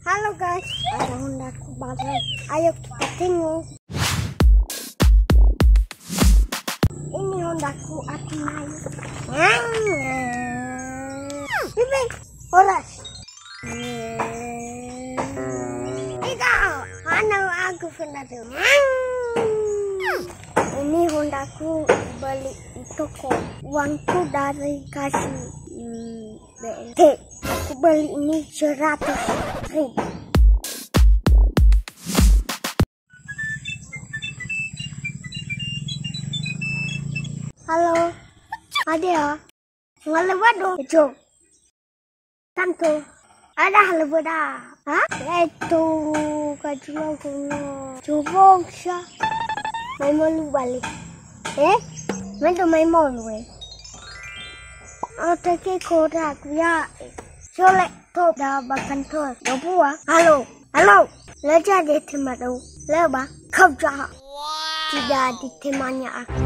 Halo guys, ada Hondaku baru. Ayo kita tengok. Ini Hondaku aku naik. Bibi, horas. Tidak, mana aku pernah tu. Ini Hondaku beli di toko. Uangku dari kasih BLT. Aku beli ini 100.000. Halo, ada ya? Ngelewat dong. Jom. Tantu. Ada halewat dah. Hah? Itu kajian kuno. Coba siya. May malu balik. May to may malu eh. Ate ke kodak ya. Solek to dah bakan to. Dobu ah. Halo. Leja di tema tu. Leba. Kau jahat. Tidak di temanya aku.